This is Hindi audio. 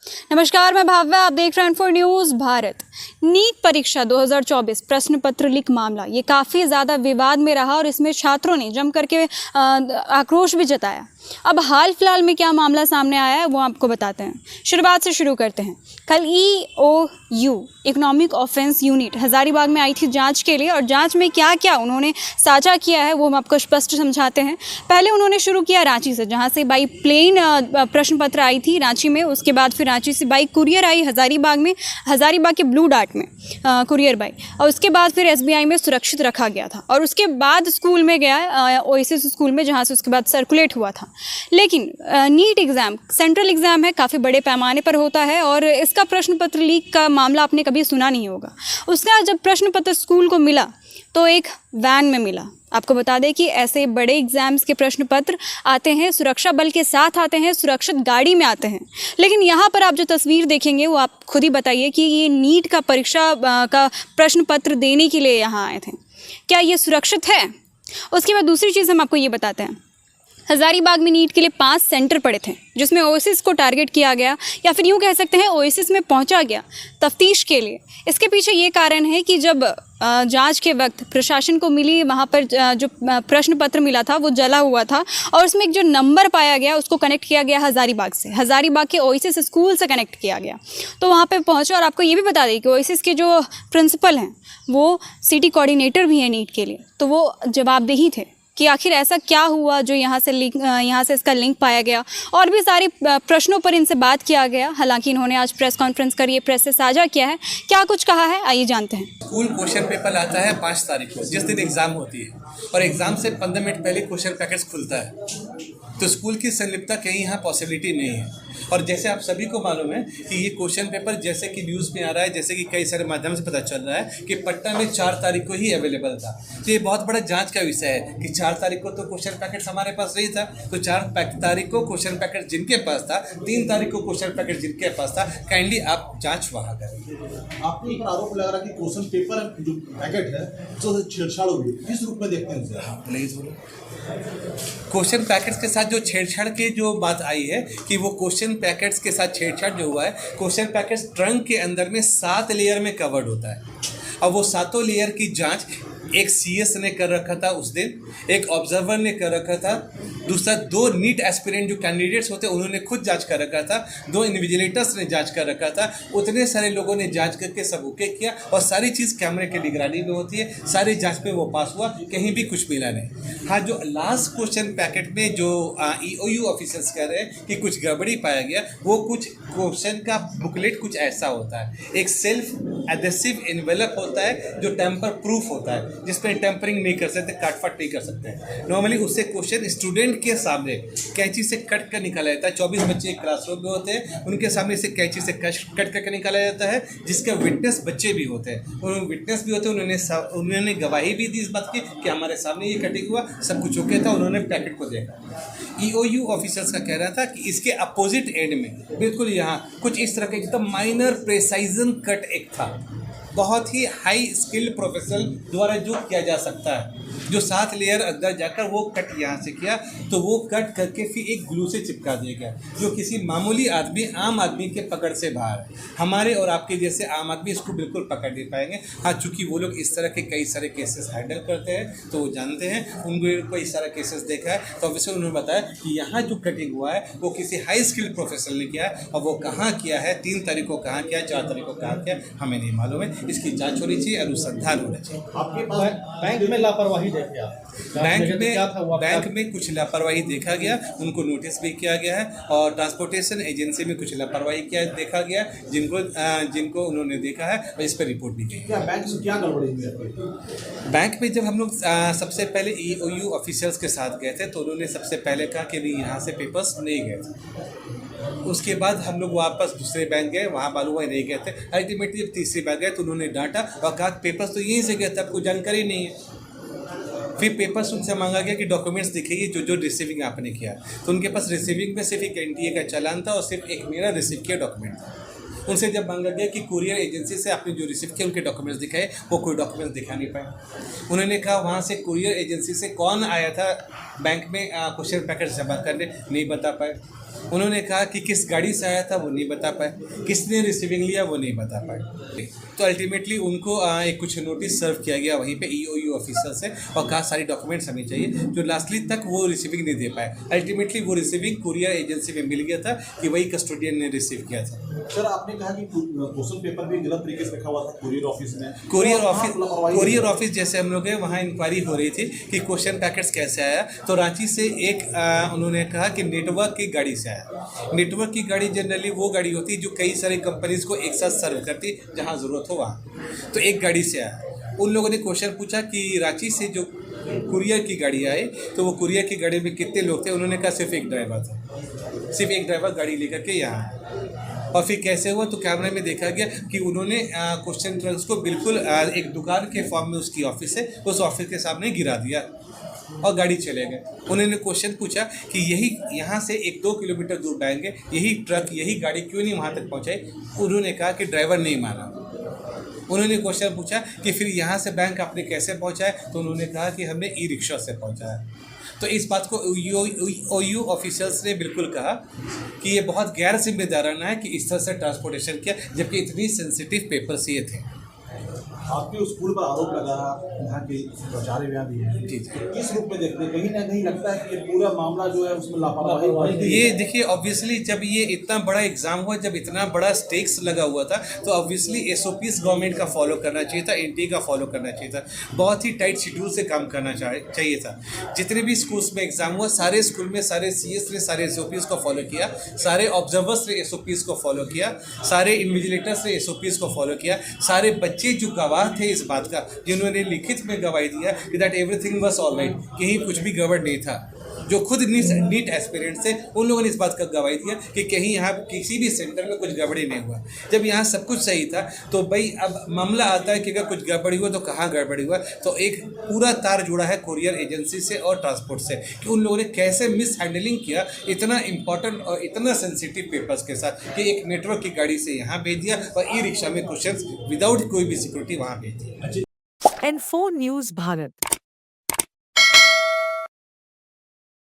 नमस्कार, मैं भाव्या, आप देख रहे हैं फॉर न्यूज़ भारत। नीट परीक्षा 2024 प्रश्न पत्र लीक मामला ये काफ़ी ज़्यादा विवाद में रहा और इसमें छात्रों ने जम करके आक्रोश भी जताया। अब हाल फिलहाल में क्या मामला सामने आया है वो आपको बताते हैं। शुरुआत से शुरू करते हैं। कल EOU economic offence unit Hazaribagh में आई थी जांच के लिए, और जांच में क्या क्या उन्होंने साझा किया है वो हम आपको स्पष्ट समझाते हैं। पहले उन्होंने शुरू किया रांची से, जहां से बाई प्लेन प्रश्न पत्र आई थी रांची में। उसके बाद फिर रांची से बाई कुरियर आई हज़ारीबाग में, हज़ारीबाग के ब्लू डार्ट में कुरियर बाई, और उसके बाद फिर SBI में सुरक्षित रखा गया था। और उसके बाद स्कूल में गया, ओएसिस स्कूल में, जहाँ से उसके बाद सर्कुलेट हुआ था। लेकिन नीट एग्ज़ाम सेंट्रल एग्ज़ाम है, काफ़ी बड़े पैमाने पर होता है, और इसका प्रश्न पत्र लीक का मामला आपने कभी सुना नहीं होगा। उसका जब प्रश्न पत्र स्कूल को मिला तो एक वैन में मिला। आपको बता दें कि ऐसे बड़े एग्जाम्स के प्रश्न पत्र आते हैं, सुरक्षा बल के साथ आते हैं, सुरक्षित गाड़ी में आते हैं। लेकिन यहाँ पर आप जो तस्वीर देखेंगे वो आप खुद ही बताइए कि ये नीट का परीक्षा का प्रश्न पत्र देने के लिए यहाँ आए थे, क्या ये सुरक्षित है? उसके बाद दूसरी चीज़ हम आपको ये बताते हैं। हज़ारीबाग में नीट के लिए 5 सेंटर पड़े थे, जिसमें ओएसिस को टारगेट किया गया, या फिर यूँ कह सकते हैं ओएसिस में पहुंचा गया तफ्तीश के लिए। इसके पीछे ये कारण है कि जब जांच के वक्त प्रशासन को मिली, वहाँ पर जो प्रश्न पत्र मिला था वो जला हुआ था, और उसमें एक जो नंबर पाया गया उसको कनेक्ट किया गया हज़ारीबाग से, हज़ारीबाग के ओएसिस स्कूल से कनेक्ट किया गया। तो वहाँ पे पहुँचा, और आपको ये भी बता दें कि ओएसिस के जो प्रिंसिपल हैं वो सिटी कोऑर्डिनेटर भी हैं नीट के लिए। तो वो जवाबदेही थे कि आखिर ऐसा क्या हुआ जो यहाँ से इसका लिंक पाया गया, और भी सारे प्रश्नों पर इनसे बात किया गया। हालांकि इन्होंने आज प्रेस कॉन्फ्रेंस कर ये प्रेस से साझा किया है। क्या कुछ कहा है, आइए जानते हैं। स्कूल क्वेश्चन पेपर आता है 5 तारीख को, जिस दिन एग्जाम होती है, और एग्जाम से 15 मिनट पहले क्वेश्चन पैकेट्स खुलता है। तो स्कूल की संलिप्तता कहीं यहाँ पॉसिबिलिटी नहीं है। और जैसे आप सभी को मालूम है कि ये क्वेश्चन पेपर जैसे कि न्यूज़ में आ रहा है, जैसे कि कई सारे माध्यम से पता चल रहा है कि पटना में 4 तारीख को ही अवेलेबल था। तो ये बहुत बड़ा जांच का विषय है कि 4 तारीख को तो क्वेश्चन पैकेट्स हमारे पास नहीं था, तो 4 तारीख को क्वेश्चन पैकेट जिनके पास था, 3 तारीख को क्वेश्चन पैकेट जिनके पास था, काइंडली आप जाँच वहाँ करें। आपके ऊपर आरोप लग रहा है कि क्वेश्चन पेपर जो पैकेट है उससे छेड़छाड़ हो गई, किस रूप में देखते हैं उसे? प्लीज बोलो। क्वेश्चन पैकेट्स के साथ जो छेड़छाड़ की जो बात आई है कि वो क्वेश्चन पैकेट्स के साथ छेड़छाड़ जो हुआ है, क्वेश्चन पैकेट्स ट्रंक के अंदर में 7 लेयर में कवर्ड होता है, और वो 7 लेयर की जांच एक CS ने कर रखा था उस दिन, एक ऑब्जर्वर ने कर रखा था, दूसरा 2 नीट एस्पिरेंट जो कैंडिडेट्स होते हैं उन्होंने खुद जांच कर रखा था, 2 इन्विजिलेटर्स ने जांच कर रखा था। उतने सारे लोगों ने जांच करके सब ओके किया, और सारी चीज़ कैमरे की निगरानी में होती है। सारी जांच में वो पास हुआ, कहीं भी कुछ मिला नहीं। हाँ, जो लास्ट क्वेश्चन पैकेट में जो EOU ऑफिसर्स कह रहे हैं कि कुछ गड़बड़ी पाया गया, वो कुछ क्वेश्चन का बुकलेट कुछ ऐसा होता है, एक सेल्फ एडेसिव एनवेलप होता है जो टेम्पर प्रूफ होता है, जिसमें टेम्परिंग नहीं कर सकते, काटफाट नहीं कर सकते। नॉर्मली उससे क्वेश्चन स्टूडेंट के सामने कैंची से कट कर निकाला जाता है। 24 बच्चे एक क्लासरूम में होते हैं, उनके सामने से कैंची से कट करके निकाला जाता है, जिसका विटनेस बच्चे भी होते हैं, और विटनेस भी होते हैं। उन्होंने गवाही भी दी इस बात की कि हमारे सामने ये कटिंग हुआ, सब कुछ ओके था। उन्होंने पैकेट को देखा। EOU ऑफिसर्स का कह रहा था कि इसके अपोजिट एंड में बिल्कुल यहाँ कुछ इस तरह का एकदम माइनर प्रेसाइजन कट एक था, बहुत ही हाई स्किल्ड प्रोफेशनल द्वारा जो किया जा सकता है, जो 7 लेयर अंदर जाकर वो कट यहाँ से किया, तो वो कट करके फिर एक ग्लू से चिपका दिया गया, जो किसी मामूली आदमी, आम आदमी के पकड़ से बाहर है। हमारे और आपके जैसे आम आदमी इसको बिल्कुल पकड़ नहीं पाएंगे। हाँ, चूँकि वो लोग इस तरह के कई सारे केसेस हैंडल करते हैं तो वो जानते हैं, उनको कई सारा केसेस देखा है, तो ऑब्वियसली उन्होंने बताया कि यहाँ जो कटिंग हुआ है वो किसी हाई स्किल्ड प्रोफेशनल ने किया है, और वो कहाँ किया है, 3 तारीख को कहाँ किया, 4 तारीख को कहाँ किया, हमें नहीं मालूम है। इसकी जाँच होनी चाहिए, अनुसंधान होना चाहिए। आपके पास बैंक में लापरवाही देखे आप? बैंक में कुछ लापरवाही देखा गया, उनको नोटिस भी किया गया है, और ट्रांसपोर्टेशन एजेंसी में कुछ लापरवाही किया देखा गया, जिनको उन्होंने देखा है, और इस पर रिपोर्ट भी की। क्या बैंक से क्या गड़बड़ी हुई है? बैंक में जब हम लोग सबसे पहले EOU ऑफिसर्स के साथ गए थे तो उन्होंने सबसे पहले कहा कि नहीं, यहाँ से पेपर्स नहीं गए थे। उसके बाद हम लोग वापस दूसरे बैंक गए, वहाँ मालूम हुआ नहीं गए थे। अल्टीमेटली जब तीसरी बार गए तो उन्होंने डांटा और कहा पेपर्स तो यहीं से गए थे, आपको जानकारी नहीं है। फिर पेपर्स उनसे मांगा गया कि डॉक्यूमेंट्स दिखेगी जो रिसीविंग आपने किया, तो उनके पास रिसीविंग में सिर्फ एक NTA का चालान था और सिर्फ एक मेरा रिसीव किया डॉक्यूमेंट था। उनसे जब मांगा गया कि कुरियर एजेंसी से आपने जो रिसीव किया उनके डॉक्यूमेंट्स दिखाए, वो कोई डॉक्यूमेंट्स दिखा नहीं पाए। उन्होंने कहा वहाँ से कुरियर एजेंसी से कौन आया था बैंक में क्वेश्चन पैकेट जमा करने, नहीं बता पाए। उन्होंने कहा कि किस गाड़ी से आया था वो नहीं बता पाए, किसने रिसीविंग लिया वो नहीं बता पाए। तो अल्टीमेटली उनको एक कुछ नोटिस सर्व किया गया वहीं पे ईओयू ऑफिसर से और कहा सारी डॉक्यूमेंट्स हमें चाहिए, जो लास्टली तक वो रिसीविंग नहीं दे पाए। अल्टीमेटली वो रिसीविंग कुरियर एजेंसी में मिल गया था कि वही कस्टोडियन ने रिसीव किया था। सर आपने कहा कि क्वेश्चन पेपर भी गलत तरीके से रखा हुआ था कुरियर ऑफिस में। कुरियर ऑफिस जैसे हम लोग गए वहाँ इंक्वायरी हो रही थी कि क्वेश्चन पैकेट्स कैसे आया, तो रांची से एक उन्होंने कहा कि नेटवर्क की गाड़ी से आया। नेटवर्क की गाड़ी जनरली वो गाड़ी होती है जो कई सारे कंपनीज को एक साथ सर्व करती जहाँ ज़रूरत हो वहाँ, तो एक गाड़ी से आया। उन लोगों ने क्वेश्चन पूछा कि रांची से जो कुरियर की गाड़ी आई तो वो कुरियर की गाड़ी में कितने लोग थे, उन्होंने कहा सिर्फ एक ड्राइवर था, सिर्फ एक ड्राइवर गाड़ी लेकर के यहाँ आया। और फिर कैसे हुआ तो कैमरे में देखा गया कि उन्होंने क्वेश्चन ट्रक्स को बिल्कुल एक दुकान के फॉर्म में उसकी ऑफिस है उस ऑफिस के सामने गिरा दिया और गाड़ी चले गए। उन्होंने क्वेश्चन पूछा कि यही यहाँ से 1-2 किलोमीटर दूर जाएंगे, यही ट्रक यही गाड़ी क्यों नहीं वहाँ तक पहुँचाई? उन्होंने कहा कि ड्राइवर नहीं माना। उन्होंने क्वेश्चन पूछा कि फिर यहाँ से बैंक आपने कैसे पहुँचाया? तो उन्होंने कहा कि हमने ई रिक्शा से पहुँचाया। तो इस बात को ओयू ऑफिसर्स ने बिल्कुल कहा कि ये बहुत गैर जिम्मेदाराना है कि इस तरह से ट्रांसपोर्टेशन किया, जबकि इतनी सेंसिटिव पेपर्स ये थे। आपके स्कूल पर आरोप लगा यहाँ के प्राचार्य भी हैं, जी किस रूप में देखते हैं? कहीं ना कहीं लगता है कि ये पूरा मामला जो है उसमें लापरवाही। ये देखिए ऑब्वियसली जब ये इतना बड़ा एग्जाम हुआ, जब इतना बड़ा स्टेक्स लगा हुआ था, तो ऑब्वियसली एसओपीज गवर्नमेंट का फॉलो करना चाहिए था, एनटीए का फॉलो करना चाहिए था, बहुत ही टाइट शेड्यूल से काम करना चाहिए था। जितने भी स्कूल्स में एग्जाम हुआ सारे स्कूल में सारे सीएस ने सारे एसओपीज को फॉलो किया, सारे ऑब्जर्वर्स ने एसओपीज को फॉलो किया, सारे इन्विजिलेटर्स ने एसओपीज को फॉलो किया, सारे बच्चे जो गवाह थे इस बात का जिन्होंने लिखित में गवाही दिया कि दैट एवरीथिंग वाज ऑलराइट, कहीं कुछ भी गड़बड़ नहीं था, जो खुद नीट एस्पिरेंट्स थे उन लोगों ने इस बात का गवाही दिया कि कहीं यहाँ किसी भी सेंटर में कुछ गड़बड़ी नहीं हुआ। जब यहाँ सब कुछ सही था तो भाई अब मामला आता है कि अगर कुछ गड़बड़ी हुआ तो कहाँ गड़बड़ी हुआ, तो एक पूरा तार जुड़ा है कुरियर एजेंसी से और ट्रांसपोर्ट से कि उन लोगों ने कैसे मिस हैंडलिंग किया इतना इंपॉर्टेंट और इतना सेंसिटिव पेपर्स के साथ कि एक नेटवर्क की गाड़ी से यहाँ भेज दिया और ई रिक्शा में क्वेश्चन विदाउट कोई भी सिक्योरिटी वहाँ भेज दिया। N4 News Bharat